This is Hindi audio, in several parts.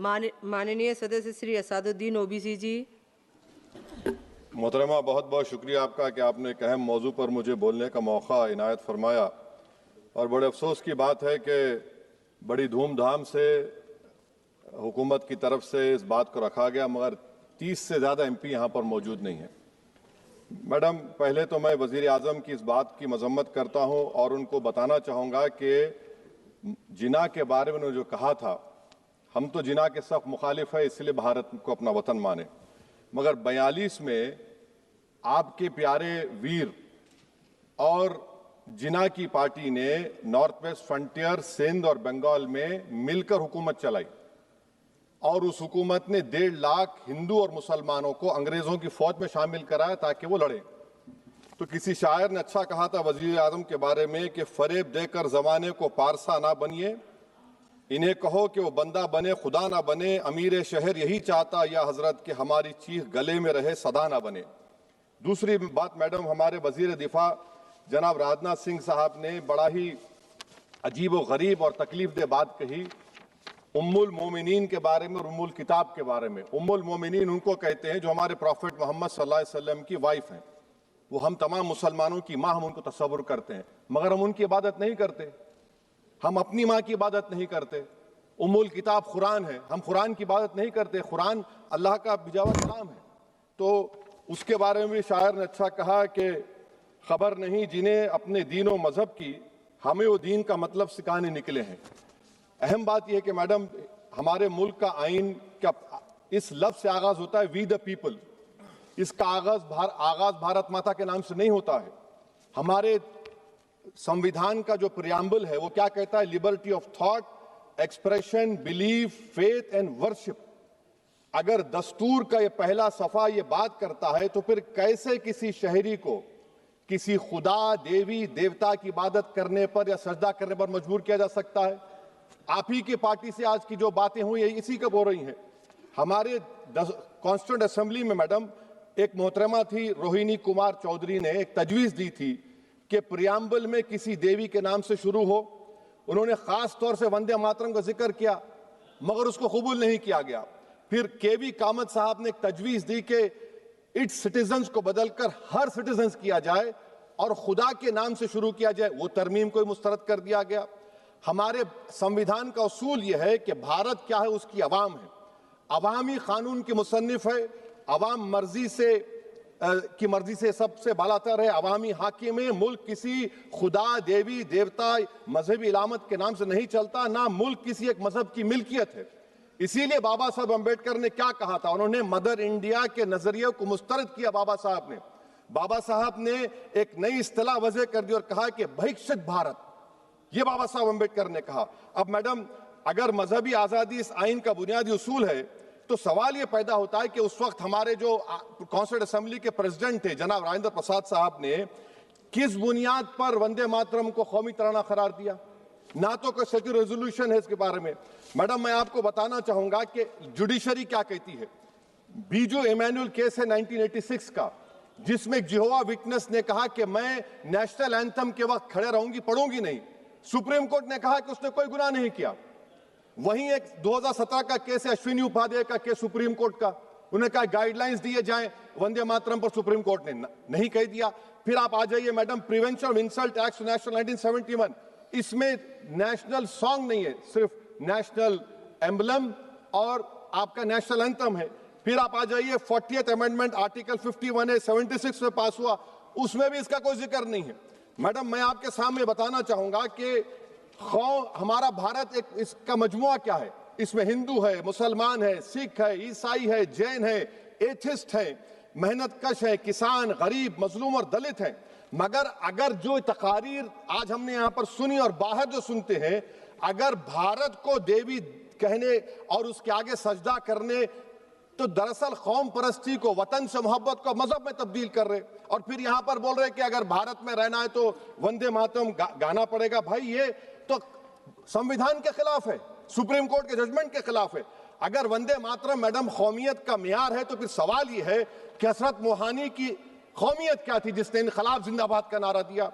माननीय सदस्य श्री असादुद्दीन ओबीसी जी। मोहतरमा, बहुत बहुत शुक्रिया आपका कि आपने एक अहम मौजू पर मुझे बोलने का मौका इनायत फरमाया। और बड़े अफसोस की बात है कि बड़ी धूमधाम से हुकूमत की तरफ से इस बात को रखा गया, मगर 30 से ज़्यादा MP यहाँ पर मौजूद नहीं हैं। मैडम, पहले तो मैं वज़ीर आज़म की इस बात की मजम्मत करता हूँ और उनको बताना चाहूँगा कि जिना के बारे में उन्होंने जो कहा था, हम तो जिना के सख्त मुखालिफ है, इसलिए भारत को अपना वतन माने, मगर 42 में आपके प्यारे वीर और जिना की पार्टी ने नॉर्थ वेस्ट फ्रंटियर, सिंध और बंगाल में मिलकर हुकूमत चलाई और उस हुकूमत ने 1.5 लाख हिंदू और मुसलमानों को अंग्रेजों की फौज में शामिल कराया ताकि वो लड़े। तो किसी शायर ने अच्छा कहा था वजीर आजम के बारे में कि फरेब देकर जमाने को पारसा ना बनिए, इन्हें कहो कि वो बंदा बने खुदा ना बने, अमीर शहर यही चाहता या हजरत कि हमारी चीख गले में रहे सदा ना बने। दूसरी बात मैडम, हमारे वजीर दिफा जनाब राजनाथ सिंह साहब ने बड़ा ही अजीब व गरीब और तकलीफ दे बात कही उम्मुल मोमिनीन के बारे में और उम्मुल किताब के बारे में। उम्मुल मोमिनीन उनको कहते हैं जो हमारे प्रॉफिट मोहम्मद सल्लल्लाहु अलैहि वसल्लम की वाइफ हैं। वो हम तमाम मुसलमानों की माँ, हम उनको तस्वुर करते हैं, मगर हम उनकी इबादत नहीं करते। हम अपनी माँ की इबादत नहीं करते। उम्मुल किताब कुरान है, हम कुरान की इबादत नहीं करते। कुरान अल्लाह का भिजावा कलाम है। तो उसके बारे में भी शायर ने अच्छा कहा कि खबर नहीं जिन्हें अपने दीन और मजहब की, हमें वो दीन का मतलब सिखाने निकले हैं। अहम बात यह है कि मैडम, हमारे मुल्क का आइन क्या इस लफ्ज से आगाज होता है, वी द पीपल। इसका आगाज भारत माता के नाम से नहीं होता है। हमारे संविधान का जो प्रियम्बल है वो क्या कहता है? Liberty of thought, expression, belief, faith and worship. अगर दस्तूर का ये पहला सफा ये बात करता है तो फिर कैसे किसी शहरी को किसी खुदा, देवी, देवता की इबादत करने पर या सजदा करने पर मजबूर किया जा सकता है? आप ही की पार्टी से आज की जो बातें हुई इसी कब हो रही हैं। हमारे कॉन्स्टिट्यूंट असेंबली में मैडम एक मोहतरमा थी रोहिणी कुमार चौधरी ने एक तजवीज दी थी कि प्रियम्बल में किसी देवी के नाम से शुरू हो। उन्होंने खास तौर से वंदे मातरम का जिक्र किया, मगर उसको कबूल नहीं किया गया। फिर केवी कामत साहब ने एक तजवीज दी कि इट्स सिटीजन्स को बदलकर हर सिटीजन्स किया जाए और खुदा के नाम से शुरू किया जाए, वो तरमीम को मुस्तरद कर दिया गया। हमारे संविधान का उसूल यह है कि भारत क्या है, उसकी अवाम है, अवामी कानून की मुसन्निफ है, अवाम की मर्जी से सबसे बालातर है, अवामी हाकिम है। मुल्क किसी खुदा, देवी, देवता, मजहबी इलामत के नाम से नहीं चलता, ना मुल्क किसी एक मजहब की मिल्कियत है। इसीलिए बाबा साहब अम्बेडकर ने क्या कहा था? उन्होंने मदर इंडिया के नजरिए को मुस्तरद किया। बाबा साहब ने एक नई इस्तिलाह वजह कर दी और कहा कि भैक्षित भारत, ये बाबा साहब अम्बेडकर ने कहा। अब मैडम, अगर मजहबी आजादी इस आइन का बुनियादी उसूल है तो सवाल यह पैदा होता है कि उस वक्त हमारे जो कॉन्स्टिट्यूंट असेंबली के प्रेसिडेंट थे जनाब राजेंद्र प्रसाद साहब ने किस बुनियाद पर वंदे मातरम को कौमी तराना करार दिया? ना तो कोई सेक्यूर रेजोल्यूशन है इसके बारे में। मैडम, मैं आपको बताना चाहूंगा कि जुडिशरी क्या कहती है। बीजू इमैनुअल केस है 1986 का, जिसमें जिहोवा विटनेस ने कहा कि मैं नेशनल एंथम के वक्त खड़े रहूंगी, पढ़ूंगी नहीं। सुप्रीम कोर्ट ने कहा कि उसने कोई गुनाह नहीं किया। वहीं एक 2017 का केस है अश्विनी उपाध्याय का केस सुप्रीम कोर्ट का, उन्होंने कहा गाइडलाइंस दिए जाएं वंदे मातरम पर, सुप्रीम कोर्ट ने नहीं कह दिया। फिर आप आ जाइए madam, prevention of insult act national 1971, इसमें नेशनल सॉन्ग नहीं है, सिर्फ नेशनल एम्बलम और आपका नेशनल एंथम है। फिर आप आ जाइए 40th अमेंडमेंट आर्टिकल 51 है, 76 में पास हुआ, उसमें भी इसका कोई जिक्र नहीं है। मैडम, मैं आपके सामने बताना चाहूंगा कि हमारा भारत एक इसका मजमुआ क्या है। इसमें हिंदू है, मुसलमान है, सिख है, ईसाई है, जैन है, एथिस्ट है, मेहनत कश है, किसान, गरीब, मजलूम और दलित है। मगर अगर जो तकारीर आज हमने यहां पर सुनी और बाहर जो सुनते हैं, अगर भारत को देवी कहने और उसके आगे सजदा करने, तो दरअसल कौम परस्ती को, वतन से मोहब्बत को मजहब में तब्दील कर रहे और फिर यहां पर बोल रहे कि अगर भारत में रहना है तो वंदे मातरम गाना पड़ेगा। भाई, ये तो संविधान के खिलाफ है, सुप्रीम कोर्ट के जजमेंट के खिलाफ है। अगर वंदे मातरम मैडम कौमियत का मियार है तो फिर सवाल यह है कि हसरत मोहानी की कौमियत क्या थी जिसने इनकलाब जिंदाबाद का नारा दिया?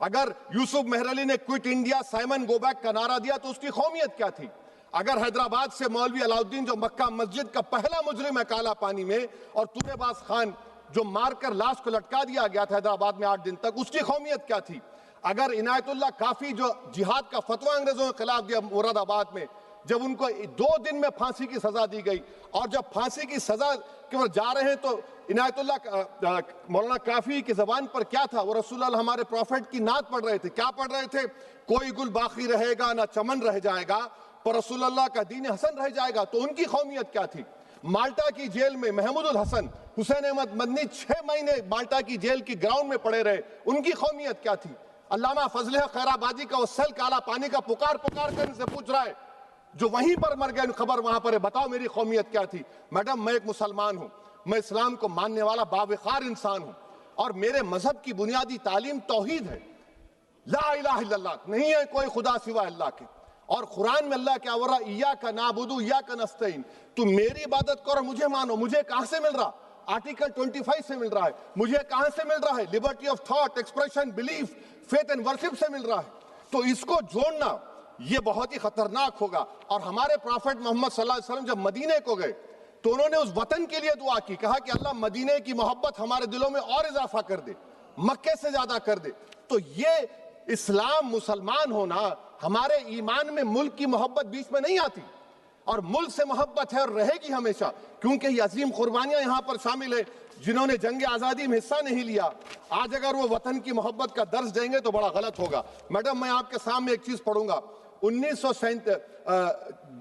अगर यूसुफ मेहर अली ने quit India, Simon go back का नारा दिया तो उसकी कौमियत क्या थी? अगर हैदराबाद से मौलवी अलाउद्दीन जो मक्का मस्जिद का पहला मुजरिम है काला पानी में, और तूरेबाज खान जो मारकर लाश को लटका दिया गया था हैदराबाद में 8 दिन तक, उसकी कौमियत क्या थी? अगर इनायतुल्लाह काफी जो जिहाद का फतवा अंग्रेजों के खिलाफ दिया मुरादाबाद में, जब उनको 2 दिन में फांसी की सजा दी गई, और जब फांसी की सजा के ओर जा रहे हैं तो इनायतुल्लाह मौलाना काफी की जबान पर क्या था? वो रसूलुल्लाह हमारे प्रॉफिट की नात पढ़ रहे थे। क्या पढ़ रहे थे? कोई गुल बाकी रहेगा ना चमन रह जाएगा, पर रसूलुल्लाह का दीन हसन रह जाएगा। तो उनकी कौमियत क्या थी? माल्टा की जेल में महमूदुल हसन, हुसैन अहमद मदनी 6 महीने माल्टा की जेल की ग्राउंड में पड़े रहे, उनकी कौमियत क्या थी? अल्लामा फजल खैराबादी का वो सेल काला पानी का पुकार पुकार कर इनसे पूछ रहा है, जो वहीं पर मर गए, खबर वहां पर है, बताओ मेरी कौमियत क्या थी? मैडम, मैं एक मुसलमान हूं, मैं इस्लाम को मानने वाला बावकार इंसान हूं, और मेरे मजहब की बुनियादी तालीम तौहीद है, ला इलाहा इल्लल्लाह, नहीं है कोई खुदा सिवा अल्लाह के। और कुरान में अल्लाह क्या बोल रहा? इय्याका नाबुदु इय्याका नस्तईन, तुम मेरी इबादत करो, मुझे मानो। मुझे कहां से मिल रहा? आर्टिकल 25 से मिल रहा है। मुझे कहां से मिल रहा है? Liberty of thought, expression, belief, faith and worship से मिल रहा है। तो इसको जोड़ना ये बहुत ही खतरनाक होगा। और हमारे प्रॉफिट मोहम्मद सल्लल्लाहु अलैहि वसल्लम जब मदीने को गए तो उन्होंने उस वतन के लिए दुआ की, कहा कि अल्लाह मदीने की मोहब्बत हमारे दिलों में और इजाफा कर दे, मक्के से ज्यादा कर दे। तो ये इस्लाम, मुसलमान होना, हमारे ईमान में मुल्क की मोहब्बत बीच में नहीं आती, और मुल्क से मोहब्बत है और रहेगी हमेशा, क्योंकि ये अजीम कुर्बानियां यहां पर शामिल है जिन्होंने जंग आजादी में हिस्सा नहीं लिया। आज अगर वो वतन की मोहब्बत का दर्ज देंगे तो बड़ा गलत होगा। मैडम, मैं आपके सामने एक चीज पढ़ूंगा। 1937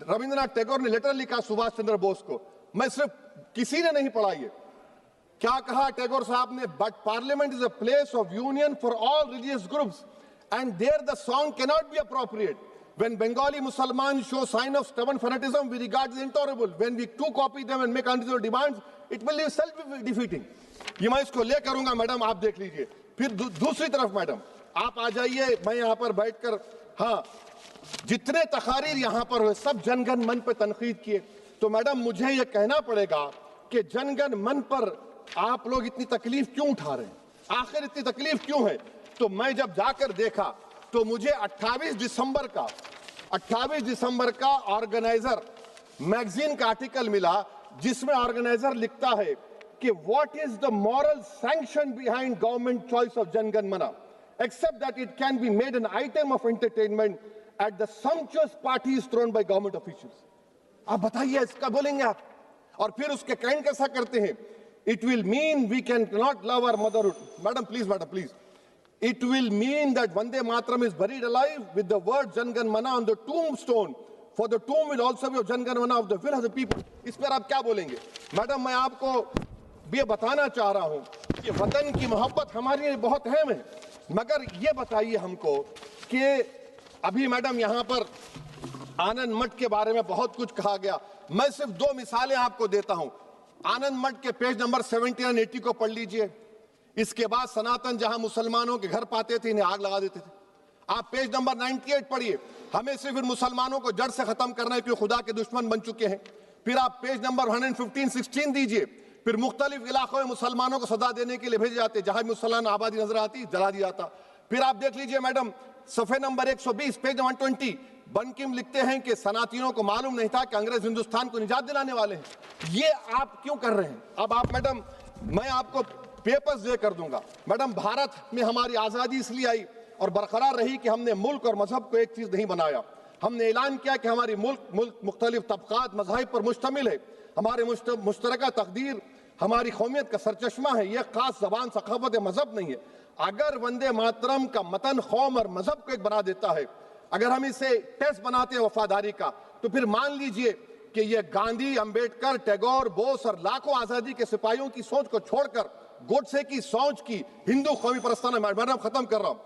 रविंद्रनाथ टैगोर ने लेटर लिखा सुभाष चंद्र बोस को। मैं सिर्फ, किसी ने नहीं पढ़ा ये। क्या कहा टैगोर साहब ने? But parliament is a place of union for all religious groups and there the song cannot be appropriate. When Bengali Muslims show sign of stubborn fanatism, we regard it intolerable. When we too copy them and make unreasonable demands, it will be self-defeating. ये मैं इसको ले करूंगा मैडम, आप देख लीजिए। फिर दूसरी तरफ मैडम आप आ जाइए, मैं यहाँ पर बैठकर, हाँ, जितने तकारीर यहाँ पर हुए सब जनगण मन पर तनकीद किए। तो मैडम मुझे ये कहना पड़ेगा कि जनगण मन पर आप लोग इतनी तकलीफ क्यों उठा रहे हैं? आखिर इतनी तकलीफ क्यों है? तो मैं जब जाकर देखा तो मुझे 28 दिसंबर का ऑर्गेनाइजर मैगजीन का आर्टिकल मिला, जिसमें ऑर्गेनाइजर लिखता है कि what is the moral sanction behind government choice of Jana Gana Mana, except that it can be made an item of entertainment at the sumptuous parties thrown by government officials. आप बताइए, इसका बोलेंगे आप? और फिर उसके काइंड कैसा करते हैं? It will mean we can not love our motherhood. Madam please, it will mean that Vande Mataram is buried alive with the word Jan Gan Mana on the tombstone, for the tomb will also be of Jan Gan Mana of the will of the people. इस पर आप क्या बोलेंगे? मैडम, मैं आपको ये बताना चाह रहा हूं कि वतन की मोहब्बत हमारे लिए बहुत अहम है, मगर ये बताइए हमको कि अभी मैडम यहाँ पर आनंद मठ के बारे में बहुत कुछ कहा गया। मैं सिर्फ 2 मिसालें आपको देता हूं। आनंद मठ के पेज नंबर 70 और 80 को पढ़ लीजिए। इसके बाद सनातन जहां मुसलमानों के घर पाते थे, इन्हें आग लगा देते थे। आप पेज नंबर 98 पढ़िए। हमें सिर्फ इन मुसलमानों को जड़ से खत्म करना है, क्योंकि खुदा के दुश्मन बन चुके हैं। फिर आप पेज नंबर 115-16 दीजिए। फिर मुख्तलिफ इलाकों में मुसलमानों को सदा देने के लिए भेजे जाते, जहां मुसलमान आबादी नजर आती जला दिया जाता। फिर आप देख लीजिए मैडम, सफे नंबर 120 पेज 120, बंकिम लिखते हैं कि सनातियों को मालूम नहीं था कि अंग्रेज हिंदुस्तान को निजात दिलाने वाले हैं। ये आप क्यों कर रहे हैं? अब आप मैडम, मैं आपको पेपर्स दे कर दूंगा। मैडम, भारत में हमारी आजादी इसलिए आई और बरकरार रही कि हमने मुल्क और मजहब को एक चीज नहीं बनाया। हमने ऐलान किया कि हमारी मुल्क मुख्तलिफ तबकात मज़ाहिब पर मुश्तमिल है। हमारे मुश्तरका तकदीर हमारी कौमियत का सरचश्मा है। यह खास जबान, सखावत, मजहब नहीं है। अगर वंदे मातरम का मतन कौम और मजहब को एक बना देता है, अगर हम इसे टेस्ट बनाते हैं वफादारी का, तो फिर मान लीजिए कि यह गांधी, अंबेडकर, टैगोर, बोस और लाखों आजादी के सिपाहियों की सोच को छोड़कर गोडसे की सोच की हिंदू कौमी परस्ताना, मैडम खत्म कर रहा हूं,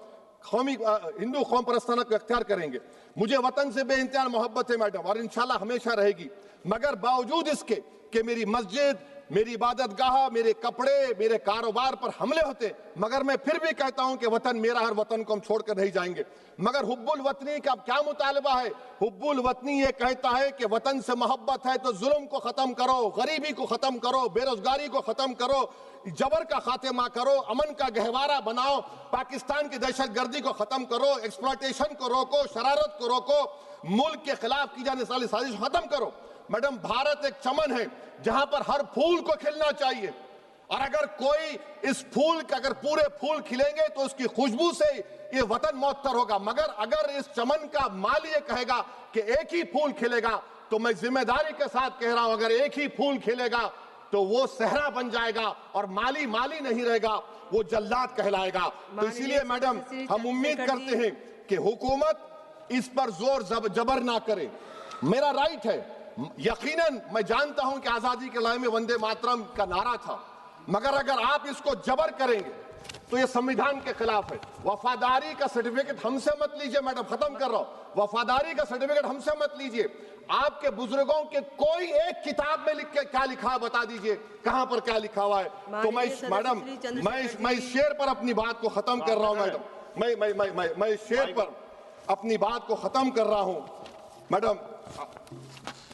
हिंदू कौम परस्ताना को अख्तियार करेंगे। मुझे वतन से बेइंतहा मोहब्बत है मैडम, और इंशाल्लाह हमेशा रहेगी। मगर बावजूद इसके कि मेरी मस्जिद, मेरी इबादत गाह, मेरे कपड़े, मेरे कारोबार पर हमले होते, मगर मैं फिर भी कहता हूं कि वतन मेरा है, वतन को हम छोड़कर नहीं जाएंगे। मगर हुब्बुल वतनी का क्या मुतालबा है? हुब्बुल वतनी ये कहता है कि वतन से मोहब्बत है तो जुल्म को खत्म करो, गरीबी को खत्म करो, बेरोजगारी को खत्म करो, जबर का खात्मा करो, अमन का गहवारा बनाओ, पाकिस्तान की दहशतगर्दी को खत्म करो, एक्सप्लॉयटेशन को रोको, शरारत को रोको, मुल्क के खिलाफ की जाने वाली साजिश खत्म करो। मैडम, भारत एक चमन है जहां पर हर फूल को खिलना चाहिए, और अगर कोई इस फूल का अगर पूरे फूल खिलेंगे तो उसकी खुशबू से ये वतन मुअत्तर होगा, मगर अगर इस चमन का माली ये कहेगा कि एक ही फूल खिलेगा, तो मैं जिम्मेदारी के साथ कह रहा हूं, अगर एक ही फूल खिलेगा तो वो सहरा बन जाएगा और माली माली नहीं रहेगा, वो जल्लाद कहलाएगा। तो इसीलिए मैडम, हम उम्मीद करते हैं कि हुकूमत इस पर जोर जबर ना करे। मेरा राइट है, यकीनन मैं जानता हूं कि आजादी के लड़ाई में वंदे मातरम का नारा था, मगर अगर आप इसको जबर करेंगे तो ये संविधान के खिलाफ है। वफादारी का सर्टिफिकेट हमसे मत लीजिए मैडम, खत्म कर रहा हूं, वफादारी का सर्टिफिकेट हमसे मत लीजिए। आपके बुजुर्गों के कोई एक किताब में लिख के क्या लिखा है बता दीजिए, कहां पर क्या लिखा हुआ है। तो मैं मैडम, मैं इस शेर पर अपनी बात को खत्म कर रहा हूं मैडम, मैं इस शेर पर अपनी बात को खत्म कर रहा हूं मैडम,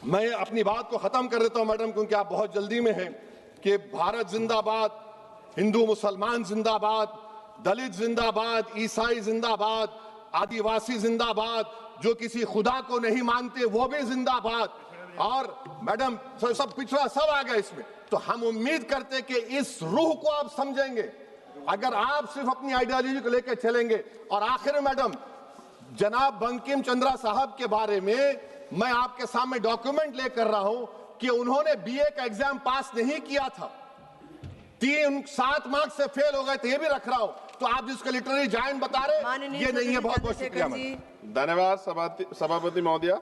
मैं अपनी बात को खत्म कर देता हूं मैडम, क्योंकि आप बहुत जल्दी में हैं। कि भारत जिंदाबाद, हिंदू मुसलमान जिंदाबाद, दलित जिंदाबाद, ईसाई जिंदाबाद, आदिवासी जिंदाबाद, जो किसी खुदा को नहीं मानते वो भी जिंदाबाद, और मैडम सब पिछड़ा सब आ गया इसमें। तो हम उम्मीद करते कि इस रूह को आप समझेंगे, अगर आप सिर्फ अपनी आइडियोलॉजी को लेकर चलेंगे। और आखिर में मैडम, जनाब बंकिम चंद्रा साहब के बारे में मैं आपके सामने डॉक्यूमेंट लेकर रहा हूं कि उन्होंने बीए का एग्जाम पास नहीं किया था, 7 मार्क्स से फेल हो गए थे, ये भी रख रहा हूं। तो आप जिसको लिटरेरी जायंट बता रहे, ये नहीं है। बहुत बहुत शुक्रिया। धन्यवाद सभापति महोदया।